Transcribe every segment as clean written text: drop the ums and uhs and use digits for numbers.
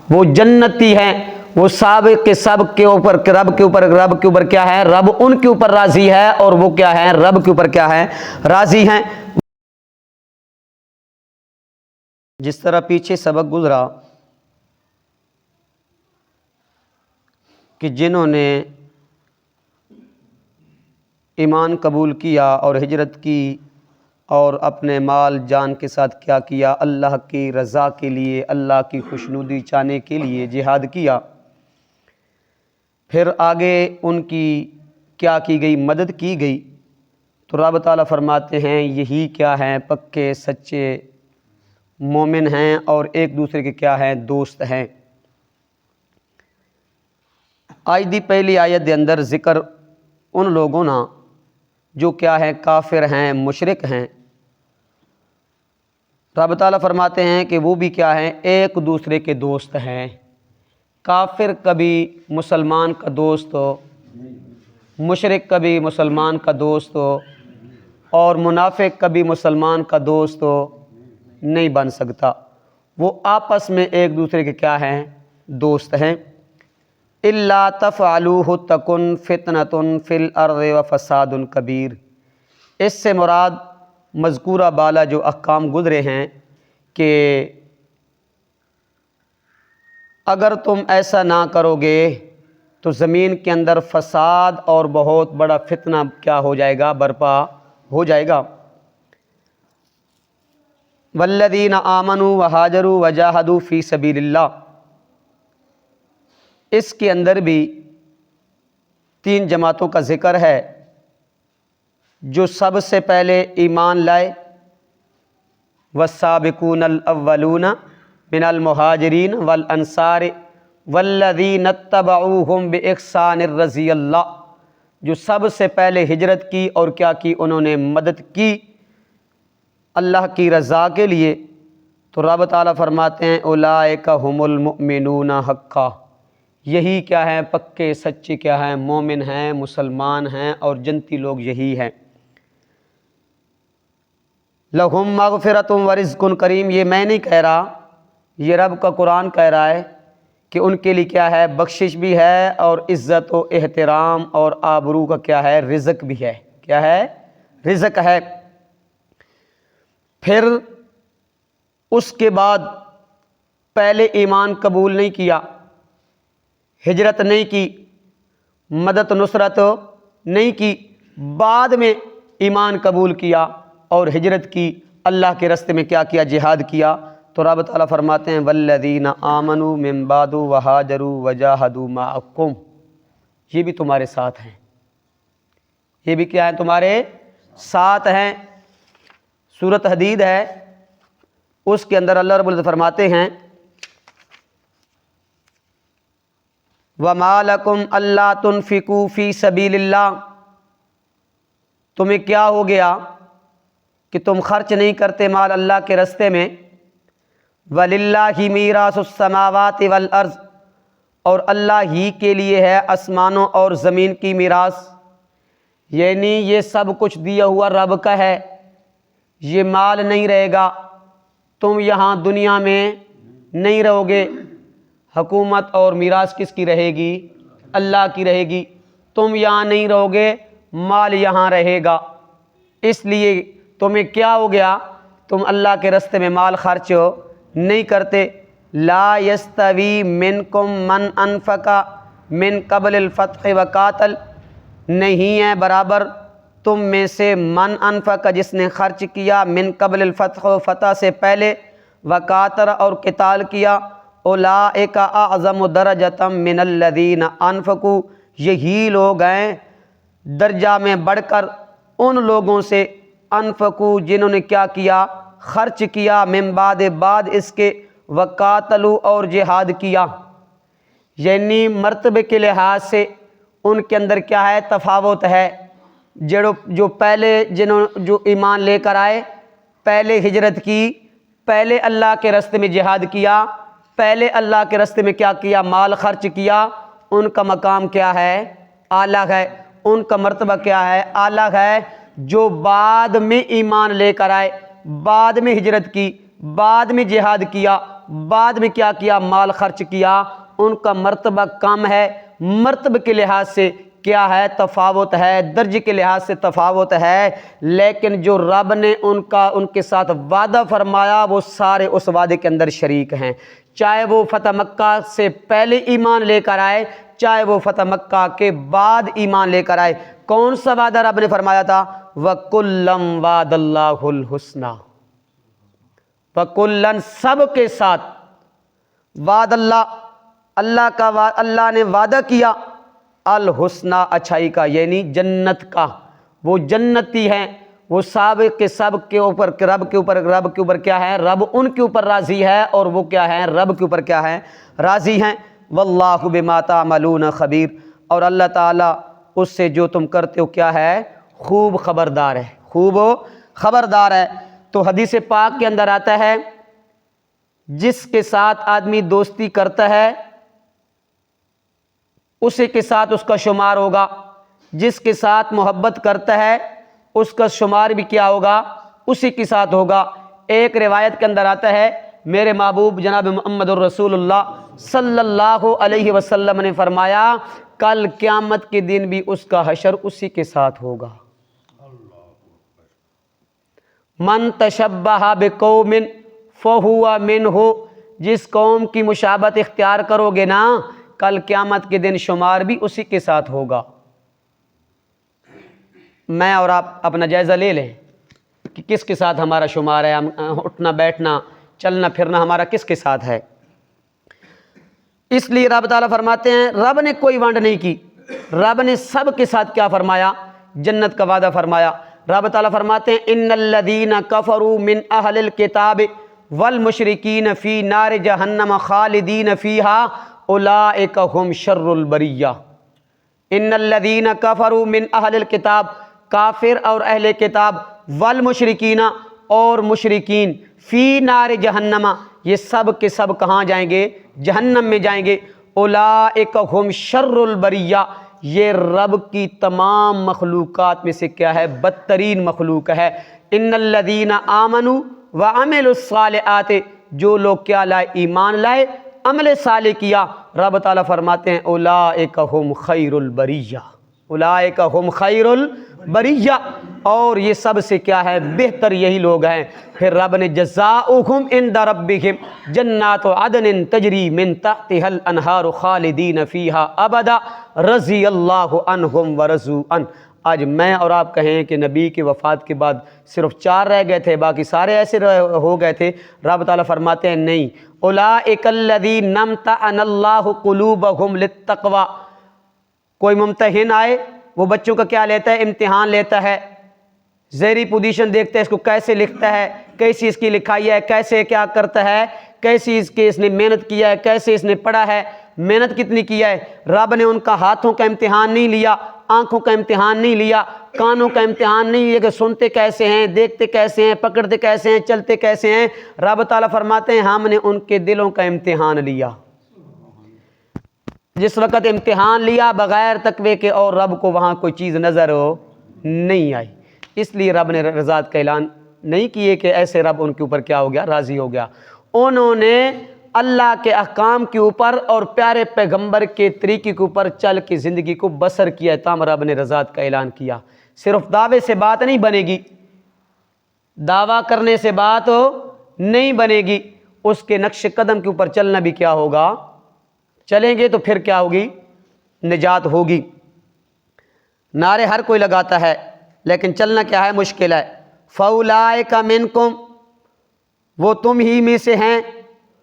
وہ جنتی ہیں، وہ سابق کے سب کے اوپر رب کے اوپر کیا ہے؟ رب ان کے اوپر راضی ہے، اور وہ کیا ہے؟ رب کے اوپر کیا ہے؟ راضی ہیں۔ جس طرح پیچھے سبق گزرا کہ جنہوں نے ایمان قبول کیا اور ہجرت کی اور اپنے مال جان کے ساتھ کیا کیا؟ اللہ کی رضا کے لیے، اللہ کی خوشنودی چاہنے کے لیے جہاد کیا، پھر آگے ان کی کیا کی گئی؟ مدد کی گئی۔ تو رب تعالیٰ فرماتے ہیں یہی کیا ہیں؟ پکے سچے مومن ہیں، اور ایک دوسرے کے کیا ہیں؟ دوست ہیں۔ آج دی پہلی آیت دے اندر ذکر ان لوگوں نا جو کیا ہیں؟ کافر ہیں، مشرک ہیں۔ رب تعالیٰ فرماتے ہیں کہ وہ بھی کیا ہیں؟ ایک دوسرے کے دوست ہیں۔ کافر کبھی مسلمان کا دوست ہو، مشرک کبھی مسلمان کا دوست ہو، اور منافق کبھی مسلمان کا دوست ہو نہیں بن سکتا۔ وہ آپس میں ایک دوسرے کے کیا ہیں؟ دوست ہیں۔ الا تفعلوہ تکن فتنۃ فی الارض وفساد کبیر۔ اس سے مراد مذکورہ بالا جو احکام گزرے ہیں کہ اگر تم ایسا نہ کرو گے تو زمین کے اندر فساد اور بہت بڑا فتنہ کیا ہو جائے گا؟ برپا ہو جائے گا۔ والذین آمنوا وہاجروا وجاہدوا فی سبیل اللہ، اس کے اندر بھی 3 جماعتوں کا ذکر ہے جو سب سے پہلے ایمان لائے۔ والسابقون الاولون من المہاجرین والانصار والذین اتبعوہم باحسان رضی اللہ، جو سب سے پہلے ہجرت کی اور کیا کی؟ انہوں نے مدد کی اللہ کی رضا کے لیے۔ تو رب تعالیٰ فرماتے ہیں اولئک ھم المؤمنون حقا، یہی کیا ہیں؟ پکے سچے کیا ہیں؟ مومن ہیں، مسلمان ہیں، اور جنتی لوگ یہی ہیں۔ لہم مغفرۃ ورزق کریم، یہ میں نہیں کہہ رہا، یہ رب کا قرآن کہہ رہا ہے کہ ان کے لیے کیا ہے؟ بخشش بھی ہے، اور عزت و احترام اور آبرو کا کیا ہے؟ رزق بھی ہے۔ کیا ہے؟ رزق ہے۔ پھر اس کے بعد پہلے ایمان قبول نہیں کیا، ہجرت نہیں کی، مدد نصرت نہیں کی، بعد میں ایمان قبول کیا اور ہجرت کی، اللہ کے راستے میں کیا کیا؟ جہاد کیا۔ تو رب تعالیٰ فرماتے ہیں والذین آمنوا من بعد وہاجروا وجاہدوا معکم، یہ بھی تمہارے ساتھ ہیں، یہ بھی کیا ہیں؟ تمہارے ساتھ ہیں۔ سورۃ حدید ہے، اس کے اندر اللہ رب العزت فرماتے ہیں وَمَا لَكُمْ أَلَّا تُنْفِقُوا فِي سَبِيلِ اللَّهِ، تمہیں کیا ہو گیا کہ تم خرچ نہیں کرتے مال اللہ کے راستے میں؟ وَلِلَّهِ مِيرَاثُ السَّمَاوَاتِ وَالْأَرْضِ، اور اللہ ہی کے لیے ہے آسمانوں اور زمین کی میراث، یعنی یہ سب کچھ دیا ہوا رب کا ہے، یہ مال نہیں رہے گا، تم یہاں دنیا میں نہیں رہو گے، حکومت اور میراث کس کی رہے گی؟ اللہ کی رہے گی۔ تم یہاں نہیں رہو گے، مال یہاں رہے گا، اس لیے تمہیں کیا ہو گیا؟ تم اللہ کے راستے میں مال خرچ نہیں کرتے۔ لا یستوی منکم من انفق من قبل الفتح وقاتل، نہیں ہے برابر تم میں سے من انفق، جس نے خرچ کیا، من قبل الفتح، فتح سے پہلے، وقاتل اور قتال کیا، اولئک اعظم درجۃ من الذین انفقوا، یہی لوگ ہیں درجہ میں بڑھ کر ان لوگوں سے، انفقوا جنہوں نے کیا کیا؟ خرچ کیا، من بعد اس کے، وقاتلوا اور جہاد کیا، یعنی مرتبے کے لحاظ سے ان کے اندر کیا ہے؟ تفاوت ہے۔ جو پہلے جو ایمان لے کر آئے، پہلے ہجرت کی، پہلے اللہ کے راستے میں جہاد کیا، پہلے اللہ کے راستے میں کیا کیا؟ مال خرچ کیا، ان کا مقام کیا ہے؟ اعلیٰ ہے، ان کا مرتبہ کیا ہے؟ اعلیٰ ہے۔ جو بعد میں ایمان لے کر آئے، بعد میں ہجرت کی، بعد میں جہاد کیا، بعد میں کیا کیا؟ مال خرچ کیا، ان کا مرتبہ کم ہے، مرتبہ کے لحاظ سے کیا ہے؟ تفاوت ہے، درجے کے لحاظ سے تفاوت ہے، لیکن جو رب نے ان کے ساتھ وعدہ فرمایا وہ سارے اس وعدے کے اندر شریک ہیں، چاہے وہ فتح مکہ سے پہلے ایمان لے کر آئے، چاہے وہ فتح مکہ کے بعد ایمان لے کر آئے۔ کون سا وعدہ رب نے فرمایا تھا؟ وَكُلًّا وَعَدَ اللَّهُ الْحُسْنَى، وَكُلًّا سب کے ساتھ وعد اللہ نے وعدہ کیا الحسنہ اچھائی کا، یعنی جنت کا۔ وہ جنتی ہیں، وہ سب کے اوپر رب کے اوپر کیا ہے؟ رب ان کے اوپر راضی ہے، اور وہ کیا ہیں؟ رب کے اوپر کیا ہیں؟ راضی ہیں۔ واللہ بما تعملون خبیر، اور اللہ تعالیٰ اس سے جو تم کرتے ہو کیا ہے؟ خوب خبردار ہے، خوب خبردار ہے۔ تو حدیث پاک کے اندر آتا ہے جس کے ساتھ آدمی دوستی کرتا ہے اسی کے ساتھ اس کا شمار ہوگا، جس کے ساتھ محبت کرتا ہے اس کا شمار بھی کیا ہوگا؟ اسی کے ساتھ ہوگا۔ ایک روایت کے اندر آتا ہے میرے محبوب جناب محمد الرسول اللہ صلی اللہ علیہ وسلم نے فرمایا کل قیامت کے دن بھی اس کا حشر اسی کے ساتھ ہوگا۔ من تشبہ بقوم فہو منہ، جس قوم کی مشابہت اختیار کرو گے نا کل قیامت کے دن شمار بھی اسی کے ساتھ ہوگا۔ میں اور آپ اپنا جائزہ لے لیں کہ کس کے ساتھ ہمارا شمار ہے، ہم اٹھنا بیٹھنا چلنا پھرنا ہمارا کس کے ساتھ ہے۔ اس لیے رب تعالیٰ فرماتے ہیں رب نے کوئی وانڈ نہیں کی، رب نے سب کے ساتھ کیا فرمایا؟ جنت کا وعدہ فرمایا۔ رب تعالیٰ فرماتے ہیں ان الذین کفروا من اہل الکتاب والمشرکین فی نار جہنم خالدین فیہا اولئک ہم شر البریہ۔ ان الذین کفروا من اہل الکتاب، کافر اور اہل کتاب، والمشرکین اور مشرکین، فی نار جہنم، یہ سب کے سب کہاں جائیں گے؟ جہنم میں جائیں گے۔ اولئک ہم شر البریہ، یہ رب کی تمام مخلوقات میں سے کیا ہے؟ بدترین مخلوق ہے۔ ان الذین آمنوا وعملوا الصالحات، جو لوگ کیا لائے؟ ایمان لائے، عمل صالح کیا، رب تعالیٰ فرماتے ہیں اولئک ہم خیر البریہ، اولئک ہم خیر البریہ، اور یہ سب سے کیا ہے؟ بہتر یہی لوگ ہیں۔ پھر رب نے جزاؤہم عند ربہم جنات عدن تجری من تحتہا الانہار خالدین فیہا ابدا رضی اللہ عنہم ورضوا عنہ۔ آج میں اور آپ کہیں کہ نبی کی وفات کے بعد صرف 4 رہ گئے تھے، باقی سارے ایسے ہو گئے تھے، رب تعالیٰ فرماتے ہیں نہیں، اولئک الذین امتحن اللہ قلوبہم للتقوی۔ کوئی ممتحن آئے وہ بچوں کا کیا لیتا ہے؟ امتحان لیتا ہے، زیری پوزیشن دیکھتا ہے اس کو کیسے لکھتا ہے، کیسی اس کی لکھائی ہے، کیسے کیا کرتا ہے، کیسی اس نے محنت کیا ہے، کیسے اس نے پڑھا ہے، محنت کتنی کیا ہے۔ رب نے ان کا ہاتھوں کا امتحان نہیں لیا، آنکھوں کا امتحان نہیں لیا، کانوں کا امتحان نہیں لیا کہ سنتے کیسے ہیں، دیکھتے کیسے ہیں، پکڑتے کیسے ہیں، چلتے کیسے ہیں۔ رب تعالیٰ فرماتے ہیں ہم نے ان کے دلوں کا امتحان لیا۔ جس وقت امتحان لیا بغیر تقوی کے اور رب کو وہاں کوئی چیز نظر نہیں آئی، اس لیے رب نے رضات کا اعلان نہیں کیے کہ ایسے رب ان کے اوپر کیا ہو گیا؟ راضی ہو گیا۔ انہوں نے اللہ کے احکام کے اوپر اور پیارے پیغمبر کے طریقے کے اوپر چل کے زندگی کو بسر کیا، تاہم رب نے رضات کا اعلان کیا۔ صرف دعوے سے بات نہیں بنے گی، دعویٰ کرنے سے بات نہیں بنے گی، اس کے نقش قدم کے اوپر چلنا بھی کیا ہوگا؟ چلیں گے تو پھر کیا ہوگی؟ نجات ہوگی۔ نعرے ہر کوئی لگاتا ہے لیکن چلنا کیا ہے؟ مشکل ہے۔ فَأُولَئِكَ مِنْكُمْ، وہ تم ہی میں سے ہیں،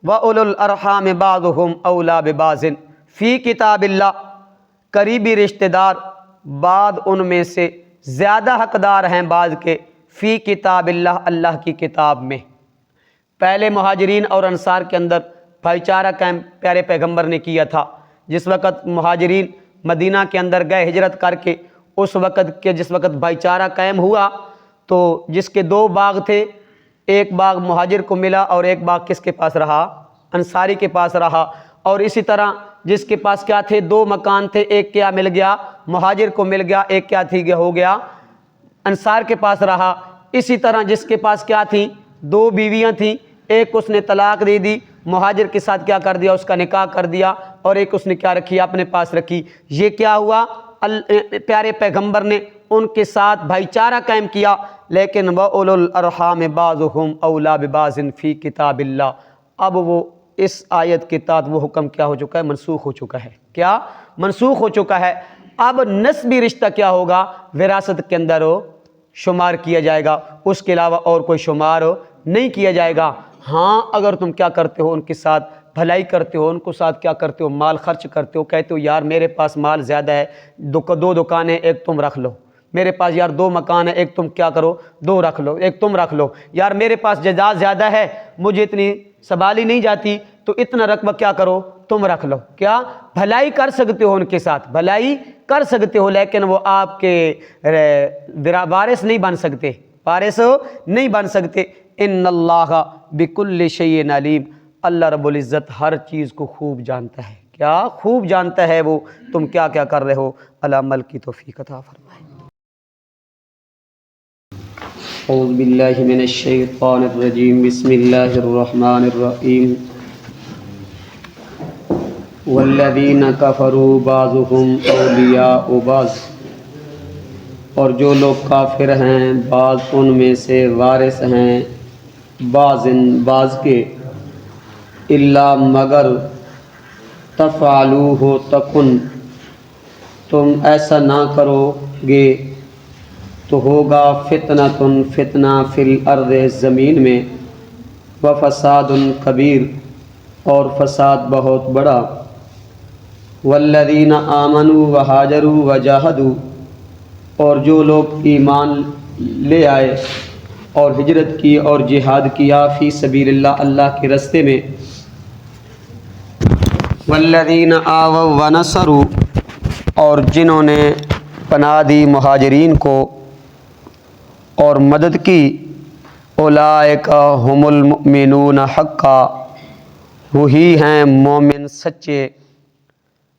وَأُولُو الْأَرْحَامِ بَعْضُهُمْ أَوْلَىٰ بِبَعْضٍ فِي کتاب اللہ، قریبی رشتہ دار بعض ان میں سے زیادہ حقدار ہیں بعض کے، فی کتاب اللہ، اللہ کی کتاب میں۔ پہلے مہاجرین اور انصار کے اندر بھائی چارہ قائم پیارے پیغمبر نے کیا تھا۔ جس وقت مہاجرین مدینہ کے اندر گئے ہجرت کر کے، اس وقت کے جس وقت بھائی چارہ قائم ہوا تو جس کے 2 باغ تھے، ایک باغ مہاجر کو ملا اور ایک باغ کس کے پاس رہا؟ انصاری کے پاس رہا۔ اور اسی طرح جس کے پاس کیا تھے؟ 2 مکان تھے، ایک کیا مل گیا؟ مہاجر کو مل گیا، ایک کیا تھی ہو گیا؟ انصار کے پاس رہا۔ اسی طرح جس کے پاس کیا تھیں؟ 2 بیویاں تھیں، ایک اس نے طلاق دے دی، مہاجر کے ساتھ کیا کر دیا؟ اس کا نکاح کر دیا، اور ایک اس نے کیا رکھی؟ اپنے پاس رکھی۔ یہ کیا ہوا؟ پیارے پیغمبر نے ان کے ساتھ بھائی چارہ قائم کیا، لیکن وَأُولُو الْأَرْحَامِ بَعْضُهُمْ أَوْلَىٰ بِبَعْضٍ فِي کتاب اللہ، اب وہ اس آیت کے تحت وہ حکم کیا ہو چکا ہے؟ منسوخ ہو چکا ہے۔ کیا منسوخ ہو چکا ہے؟ اب نسبی رشتہ کیا ہوگا؟ وراثت کے اندر شمار کیا جائے گا، اس کے علاوہ اور کوئی شمار نہیں کیا جائے گا۔ ہاں اگر تم کیا کرتے ہو؟ ان کے ساتھ بھلائی کرتے ہو، ان کو ساتھ کیا کرتے ہو؟ مال خرچ کرتے ہو، کہتے ہو یار میرے پاس مال زیادہ ہے، دو دکانیں ایک تم رکھ لو، میرے پاس یار 2 مکان ہے، ایک تم کیا کرو 2 رکھ لو، ایک تم رکھ لو، یار میرے پاس جائیداد زیادہ ہے، مجھے اتنی سنبھالی نہیں جاتی، تو اتنا رقبہ کیا کرو تم رکھ لو۔ کیا بھلائی کر سکتے ہو؟ ان کے ساتھ بھلائی کر سکتے ہو، لیکن وہ آپ کے وارث نہیں بن سکتے، وارث نہیں بن سکتے۔ ان اللہ بکل شیء علیم، اللہ رب العزت ہر چیز کو خوب جانتا ہے۔ کیا خوب جانتا ہے وہ تم کیا کیا کر رہے ہو۔ اللہ عمل کی توفیق عطا فرمائے۔ اعوذ باللہ من الشیطان الرجیم، بسم اللہ الرحمن الرحیم۔ والذین کفروا بعضهم اولیاء بعض، اور جو لوگ کافر ہیں بعض ان میں سے وارث ہیں بعض کے، الا مگر تفعلوہ تکن، تم ایسا نہ کرو گے تو ہوگا فتنہ فی الارض، زمین میں، وفساد کبیر، اور فساد بہت بڑا۔ والذین آمنوا وہاجروا وجاہدوا، اور جو لوگ ایمان لے آئے اور ہجرت کی اور جہاد کیا، فی سبیل اللہ، اللہ کے راستے میں۔ والذین آووا ونصروا، اور جنہوں نے پناہ دی مہاجرین کو اور مدد کی، اولئک هم المؤمنون حقا، وہی ہیں مومن سچے،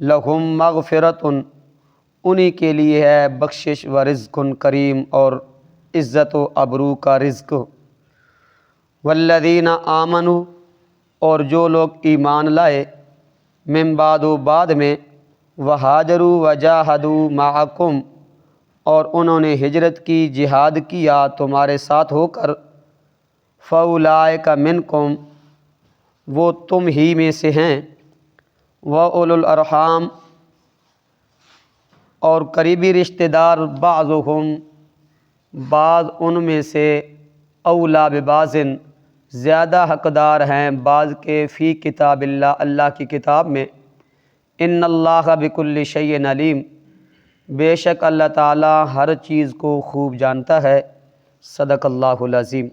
لہم مغفرۃ، انہی کے لیے ہے بخشش، و رزق کریم، اور عزت و ابرو کا رزق۔ والذین آمنوا، اور جو لوگ ایمان لائے، من بعد، بعد میں، وہاجروا وجاہدوا معکم، اور انہوں نے ہجرت کی جہاد کیا تمہارے ساتھ ہو کر، فاولئک منکم، وہ تم ہی میں سے ہیں، واولو الارحام، اور قریبی رشتہ دار، بعضهم، بعض ان میں سے، اولیٰ ببعض، زیادہ حقدار ہیں بعض کے، فی کتاب اللہ، اللہ کی کتاب میں۔ ان اللہ بکل شیء علیم، بے شک اللہ تعالیٰ ہر چیز کو خوب جانتا ہے۔ صدق اللہ العظیم۔